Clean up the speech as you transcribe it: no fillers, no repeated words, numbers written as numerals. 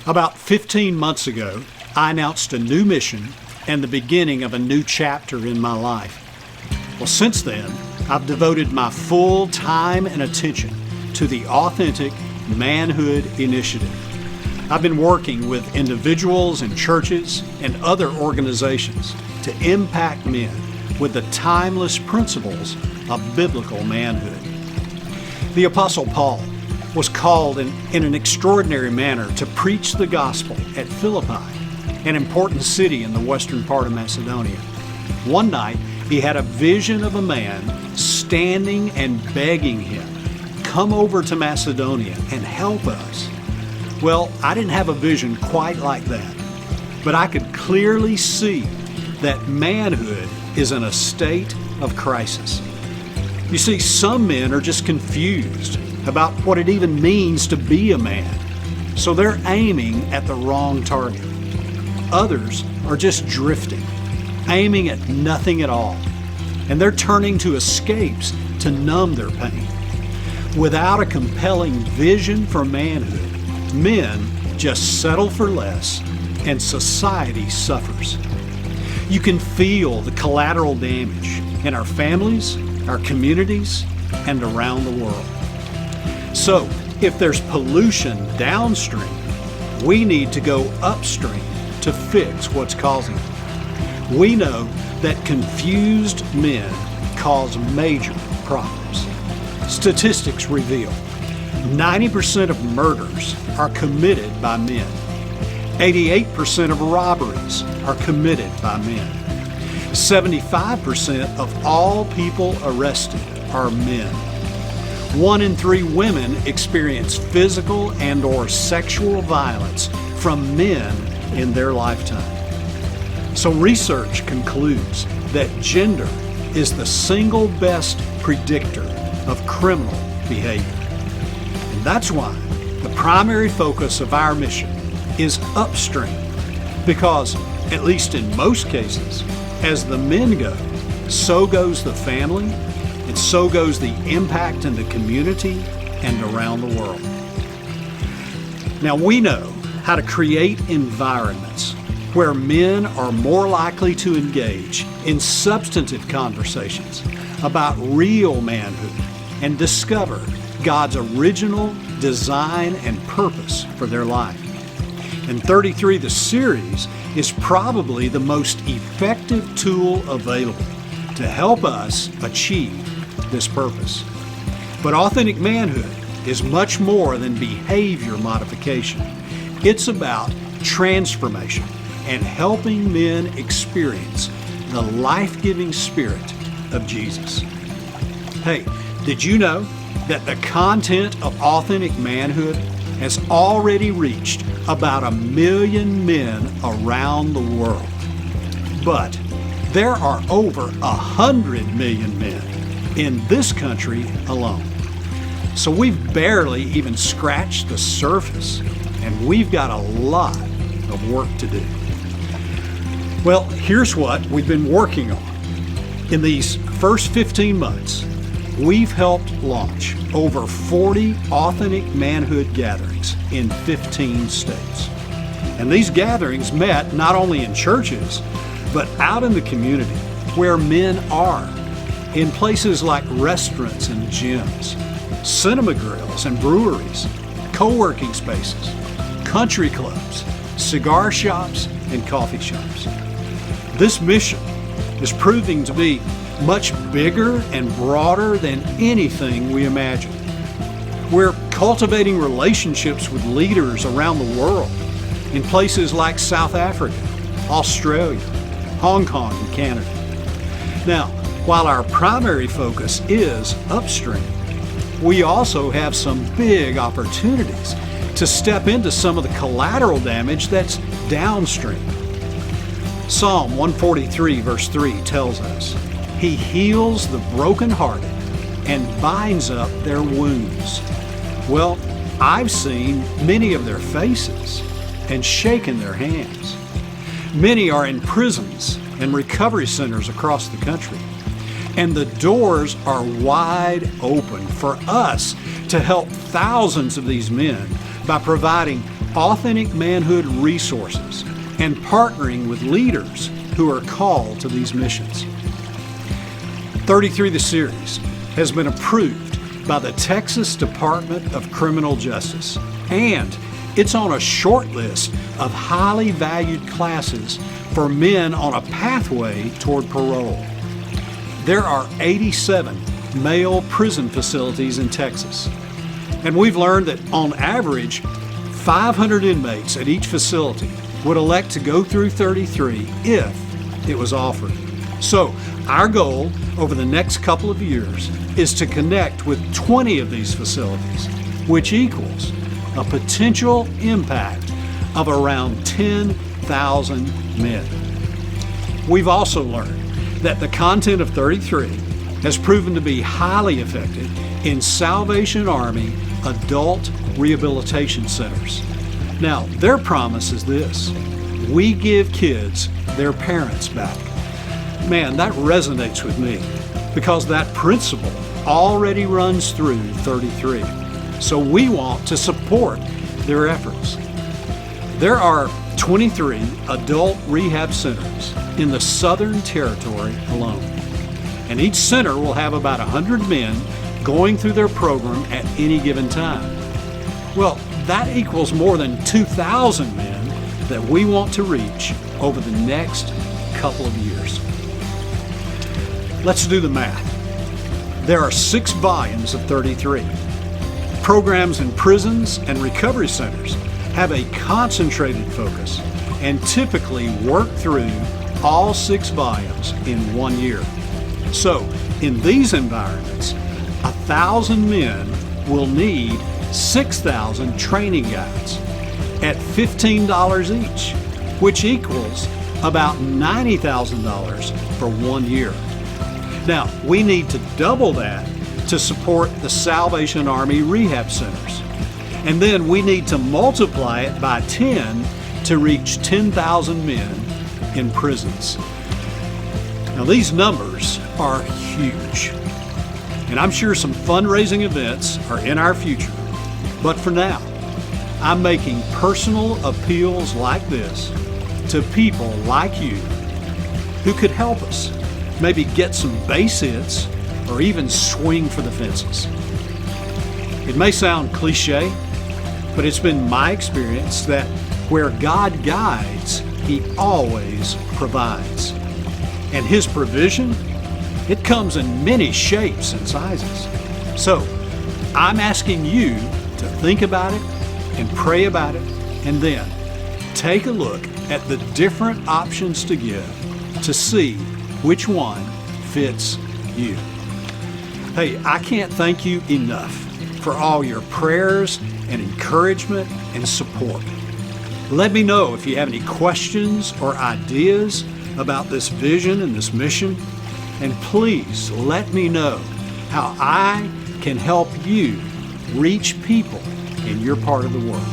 About 15 months ago, I announced a new mission and the beginning of a new chapter in my life. Well, since then, I've devoted my full time and attention to the Authentic Manhood Initiative. I've been working with individuals and churches and other organizations to impact men with the timeless principles of biblical manhood. The Apostle Paul was called in an extraordinary manner to preach the gospel at Philippi, an important city in the western part of Macedonia. One night, he had a vision of a man standing and begging him, "Come over to Macedonia and help us." Well, I didn't have a vision quite like that, but I could clearly see that manhood is in a state of crisis. You see, some men are just confused about what it even means to be a man, so they're aiming at the wrong target. Others are just drifting, aiming at nothing at all, and they're turning to escapes to numb their pain. Without a compelling vision for manhood, men just settle for less, and society suffers. You can feel the collateral damage in our families, our communities, and around the world. So, if there's pollution downstream, we need to go upstream to fix what's causing it. We know that confused men cause major problems. Statistics reveal 90% of murders are committed by men. 88% of robberies are committed by men. 75% of all people arrested are men. 1 in 3 women experience physical and/or sexual violence from men in their lifetime. So research concludes that gender is the single best predictor of criminal behavior. And that's why the primary focus of our mission is upstream, because, at least in most cases, as the men go, so goes the family, and so goes the impact in the community and around the world. Now, we know how to create environments where men are more likely to engage in substantive conversations about real manhood and discover God's original design and purpose for their life. And 33, the series, is probably the most effective tool available to help us achieve this purpose. But authentic manhood is much more than behavior modification. It's about transformation and helping men experience the life-giving Spirit of Jesus. Hey, did you know that the content of authentic manhood has already reached about 1 million men around the world? But there are over 100 million men in this country alone. So we've barely even scratched the surface, and we've got a lot of work to do. Well, here's what we've been working on. In these first 15 months, we've helped launch over 40 authentic manhood gatherings in 15 states. And these gatherings met not only in churches, but out in the community where men are, in places like restaurants and gyms, cinema grills and breweries, co-working spaces, country clubs, cigar shops, and coffee shops. This mission is proving to be much bigger and broader than anything we imagined. We're cultivating relationships with leaders around the world in places like South Africa, Australia, Hong Kong, and Canada. Now, while our primary focus is upstream, we also have some big opportunities to step into some of the collateral damage that's downstream. Psalm 143 verse 3 tells us, "He heals the brokenhearted and binds up their wounds." Well, I've seen many of their faces and shaken their hands. Many are in prisons and recovery centers across the country, and the doors are wide open for us to help thousands of these men by providing authentic manhood resources, and partnering with leaders who are called to these missions. 33 the series has been approved by the Texas Department of Criminal Justice, and it's on a short list of highly valued classes for men on a pathway toward parole. There are 87 male prison facilities in Texas, and we've learned that on average, 500 inmates at each facility would elect to go through 33 if it was offered. So our goal over the next couple of years is to connect with 20 of these facilities, which equals a potential impact of around 10,000 men. We've also learned that the content of 33 has proven to be highly effective in Salvation Army adult rehabilitation centers. Now, their promise is this: we give kids their parents back. Man, that resonates with me because that principle already runs through 33. So we want to support their efforts. There are 23 adult rehab centers in the Southern Territory alone. And each center will have about 100 men going through their program at any given time. Well, that equals more than 2,000 men that we want to reach over the next couple of years. Let's do the math. There are 6 volumes of 33. Programs in prisons and recovery centers have a concentrated focus and typically work through all 6 volumes in 1 year. So, in these environments, 1,000 men will need 6,000 training guides at $15 each, which equals about $90,000 for 1 year. Now, we need to double that to support the Salvation Army rehab centers. And then we need to multiply it by 10 to reach 10,000 men in prisons. Now, these numbers are huge, and I'm sure some fundraising events are in our future. But for now, I'm making personal appeals like this to people like you who could help us, maybe get some base hits or even swing for the fences. It may sound cliche, but it's been my experience that where God guides, He always provides. And His provision, it comes in many shapes and sizes. So I'm asking you to think about it and pray about it, and then take a look at the different options to give to see which one fits you. Hey, I can't thank you enough for all your prayers and encouragement and support. Let me know if you have any questions or ideas about this vision and this mission, and please let me know how I can help you reach people in your part of the world.